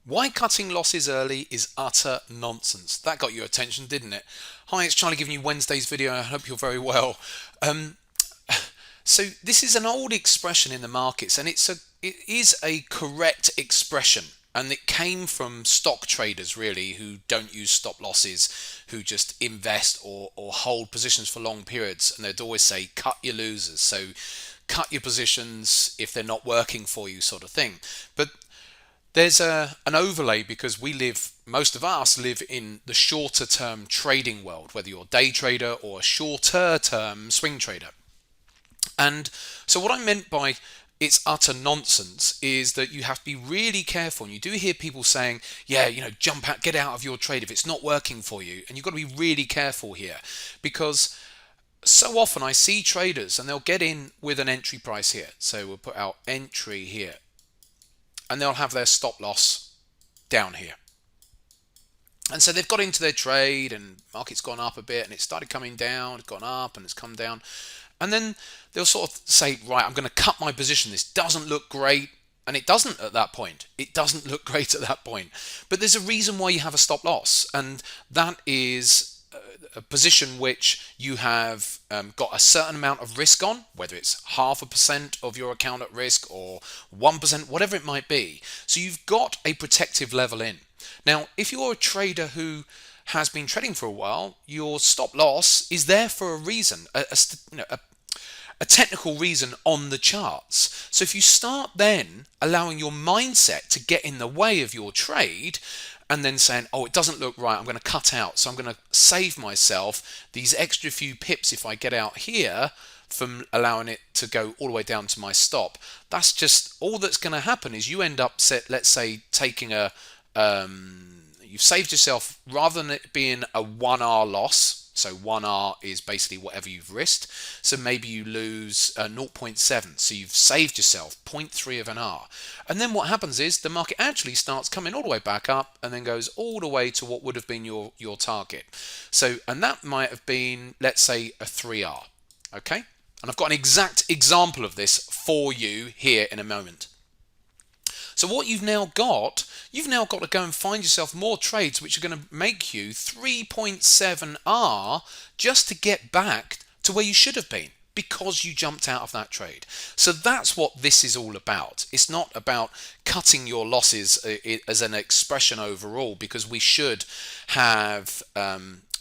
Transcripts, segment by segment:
Why cutting losses early is utter nonsense. That got your attention, didn't it? Hi, it's Charlie giving you Wednesday's video. I hope you're very well. Um, so this is an old expression in the markets, and it is a correct expression, and it came from stock traders really who don't use stop losses, who just invest or hold positions for long periods, and they'd always say cut your losers. So cut your positions if they're not working for you, sort of thing. But there's an overlay because most of us live in the shorter term trading world, whether you're a day trader or a shorter term swing trader. And so what I meant by it's utter nonsense is that you have to be really careful. And you do hear people saying, yeah, jump out, get out of your trade if it's not working for you. And you've got to be really careful here because so often I see traders and they'll get in with an entry price here. So we'll put our entry here and they'll have their stop loss down here. And so they've got into their trade and market's gone up a bit and it started coming down, it's gone up and it's come down. And then they'll sort of say, right, I'm going to cut my position. This doesn't look great. And it doesn't at that point. It doesn't look great at that point. But there's a reason why you have a stop loss. And that is a position which you have got a certain amount of risk on, whether it's 0.5% of your account at risk or 1%, whatever it might be. So you've got a protective level in. Now, if you're a trader who has been trading for a while, your stop loss is there for a reason, a technical reason on the charts. So if you start then allowing your mindset to get in the way of your trade and then saying, oh, it doesn't look right, I'm going to cut out, so I'm going to save myself these extra few pips if I get out here from allowing it to go all the way down to my stop. That's just all that's going to happen is you end up, let's say, taking you've saved yourself, rather than it being a 1R loss, so 1R is basically whatever you've risked, so maybe you lose 0.7, so you've saved yourself 0.3 of an R. And then what happens is the market actually starts coming all the way back up and then goes all the way to what would have been your target. So, and that might have been, let's say, a 3R, okay? And I've got an exact example of this for you here in a moment. So what you've now got to go and find yourself more trades which are going to make you 3.7R just to get back to where you should have been because you jumped out of that trade. So that's what this is all about. It's not about cutting your losses as an expression overall, because we should have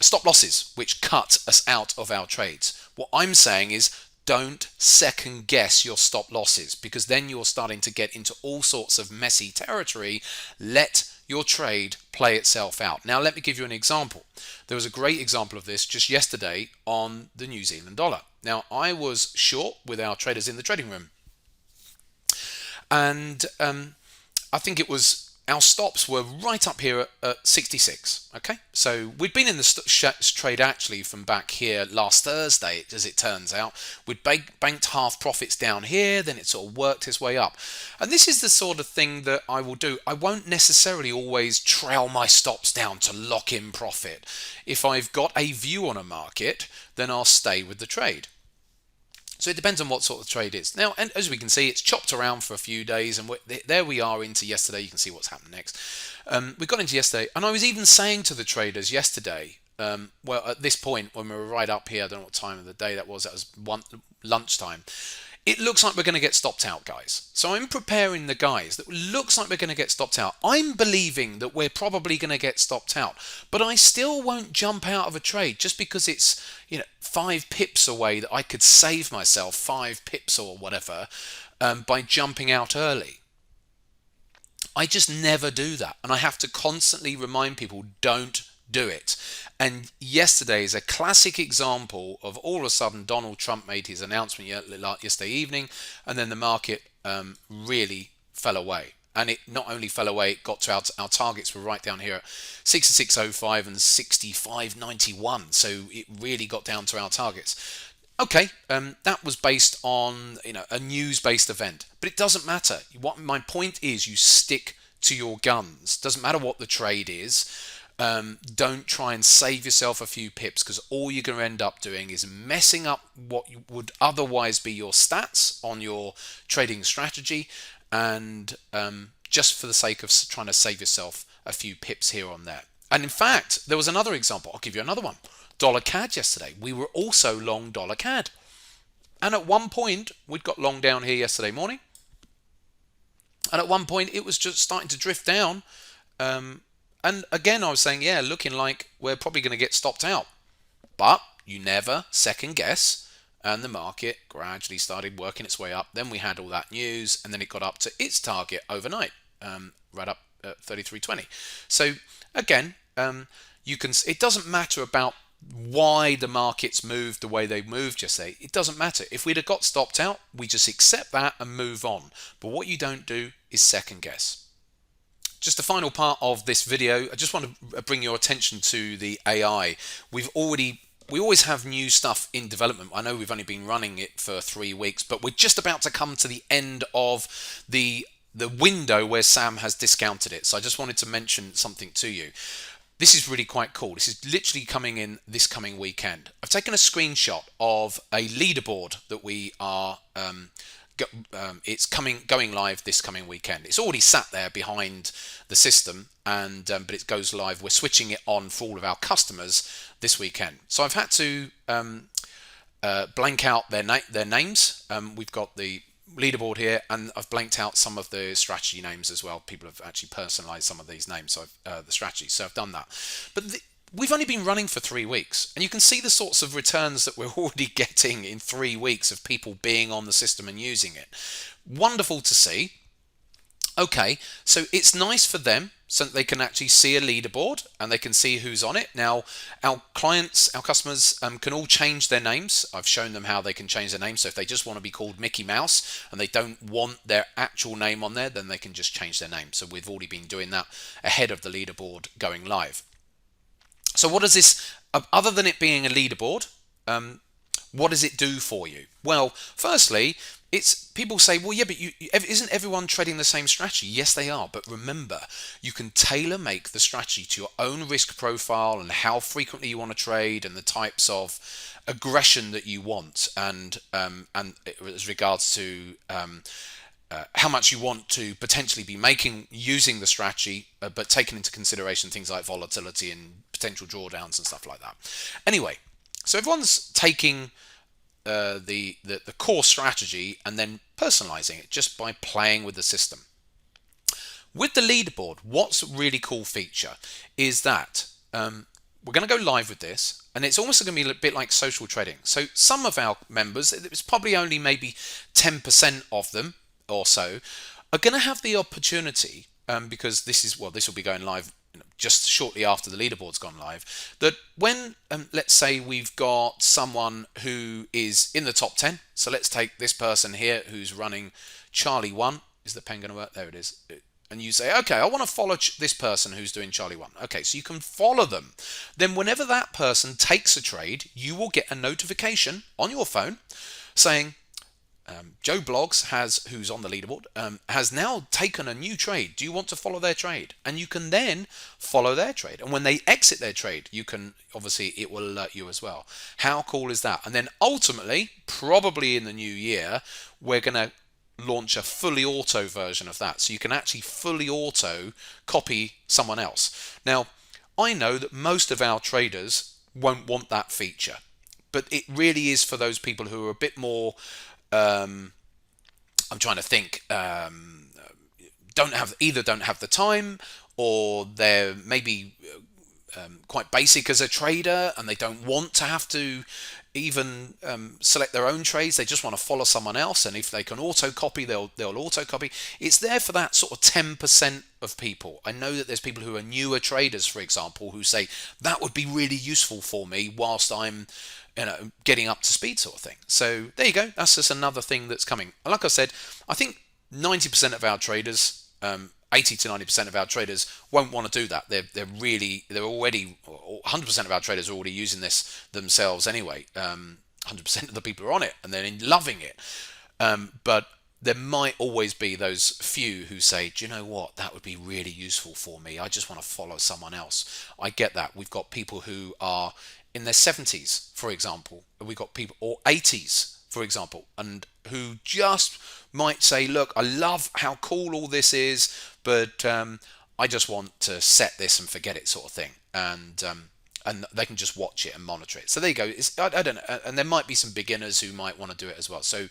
stop losses which cut us out of our trades. What I'm saying is don't second guess your stop losses, because then you're starting to get into all sorts of messy territory. Let your trade play itself out. Now, let me give you an example. There was a great example of this just yesterday on the New Zealand dollar. Now, I was short with our traders in the trading room, and I think it was our stops were right up here at 66. Okay, so we'd been in the trade actually from back here last Thursday, as it turns out. We'd banked half profits down here, then it sort of worked its way up. And this is the sort of thing that I will do. I won't necessarily always trail my stops down to lock in profit. If I've got a view on a market, then I'll stay with the trade. So it depends on what sort of trade it is. Now, and as we can see, it's chopped around for a few days, and there we are into yesterday. You can see what's happened next. We got into yesterday, and I was even saying to the traders yesterday, well, at this point, when we were right up here, I don't know what time of the day that was lunchtime, it looks like we're going to get stopped out, guys. So I'm preparing the guys that looks like we're going to get stopped out. I'm believing that we're probably going to get stopped out, but I still won't jump out of a trade just because it's 5 pips away, that I could save myself 5 pips or whatever by jumping out early. I just never do that, and I have to constantly remind people, don't do it. And yesterday is a classic example of all of a sudden Donald Trump made his announcement yesterday evening, and then the market really fell away. And it not only fell away, it got to our targets were right down here at 66.05 and 65.91. So it really got down to our targets. Okay, that was based on a news-based event, but it doesn't matter. What my point is, you stick to your guns. Doesn't matter what the trade is. Don't try and save yourself a few pips, because all you're going to end up doing is messing up what would otherwise be your stats on your trading strategy, and just for the sake of trying to save yourself a few pips here on there. And in fact, there was another example. I'll give you another one. Dollar CAD yesterday. We were also long dollar CAD. And at one point, we'd got long down here yesterday morning. And at one point, it was just starting to drift down. And again, I was saying, yeah, looking like we're probably going to get stopped out. But you never second guess. And the market gradually started working its way up. Then we had all that news, and then it got up to its target overnight, right up at 33.20. So again, you can. It doesn't matter about why the markets moved the way they moved yesterday. It doesn't matter. If we'd have got stopped out, we just accept that and move on. But what you don't do is second guess. Just the final part of this video, I just want to bring your attention to the AI. We always have new stuff in development. I know we've only been running it for 3 weeks, but we're just about to come to the end of the window where Sam has discounted it. So I just wanted to mention something to you. This is really quite cool. This is literally coming in this coming weekend. I've taken a screenshot of a leaderboard that we are it's going live this coming weekend. It's already sat there behind the system, and but it goes live. We're switching it on for all of our customers this weekend. So I've had to blank out their names. We've got the leaderboard here, and I've blanked out some of the strategy names as well. People have actually personalized some of these names, so the strategies. So I've done that. But we've only been running for 3 weeks, and you can see the sorts of returns that we're already getting in 3 weeks of people being on the system and using it. Wonderful to see. Okay, so it's nice for them so that they can actually see a leaderboard and they can see who's on it. Now, our clients, our customers can all change their names. I've shown them how they can change their names. So if they just want to be called Mickey Mouse and they don't want their actual name on there, then they can just change their name. So we've already been doing that ahead of the leaderboard going live. So what does this, other than it being a leaderboard, what does it do for you? Well, firstly, it's people say, well, yeah, but isn't everyone trading the same strategy? Yes, they are. But remember, you can tailor make the strategy to your own risk profile and how frequently you want to trade and the types of aggression that you want, and as regards to how much you want to potentially be making using the strategy, but taking into consideration things like volatility and potential drawdowns and stuff like that. Anyway, so everyone's taking the core strategy and then personalizing it just by playing with the system. With the leaderboard, what's a really cool feature is that we're going to go live with this, and it's almost going to be a bit like social trading. So some of our members, it's probably only maybe 10% of them or so, are going to have the opportunity, because this will be going live just shortly after the leaderboard's gone live, that when let's say we've got someone who is in the top 10, so let's take this person here who's running Charlie 1. Is the pen going to work? There it is. And you say, okay, I want to follow this person who's doing Charlie 1. Okay, so you can follow them. Then whenever that person takes a trade, you will get a notification on your phone saying, Joe Bloggs who's on the leaderboard, has now taken a new trade. Do you want to follow their trade? And you can then follow their trade. And when they exit their trade, you can, obviously, it will alert you as well. How cool is that? And then ultimately, probably in the new year, we're going to launch a fully auto version of that. So you can actually fully auto copy someone else. Now, I know that most of our traders won't want that feature, but it really is for those people who are a bit more I'm trying to think, don't have the time, or they're maybe quite basic as a trader and they don't want to have to even select their own trades. They just want to follow someone else, and if they can auto copy, they'll auto copy. It's there for that sort of 10% of people. I know that there's people who are newer traders, for example, who say that would be really useful for me whilst I'm getting up to speed, sort of thing. So there you go. That's just another thing that's coming. And like I said, I think 90% of our traders, 80 to 90% of our traders won't want to do that. They're already 100% of our traders are already using this themselves anyway. 100% of the people are on it and they're loving it. But there might always be those few who say, do you know what, that would be really useful for me. I just want to follow someone else. I get that. We've got people who are in their 70s, for example. We've got people, or 80s, for example, and who just might say, look, I love how cool all this is, but I just want to set this and forget it, sort of thing. And they can just watch it and monitor it. So there you go. I don't know. And there might be some beginners who might want to do it as well. So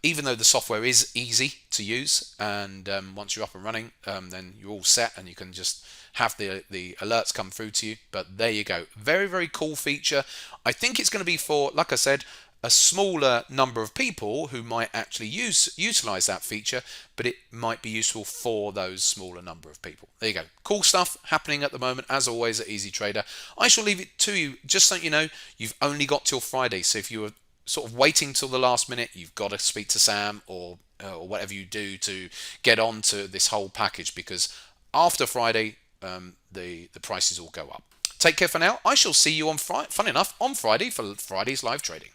even though the software is easy to use, and once you're up and running, then you're all set and you can just have the alerts come through to you. But there you go. Very, very cool feature. I think it's going to be for, like I said, a smaller number of people who might actually utilize that feature, but it might be useful for those smaller number of people. There you go. Cool stuff happening at the moment, as always, at EzeeTrader. I shall leave it to you. Just so you know, you've only got till Friday. So if you were sort of waiting till the last minute, you've got to speak to Sam or whatever you do to get on to this whole package, because after Friday, the prices will go up. Take care for now. I shall see you on Friday, fun enough, on Friday for Friday's live trading.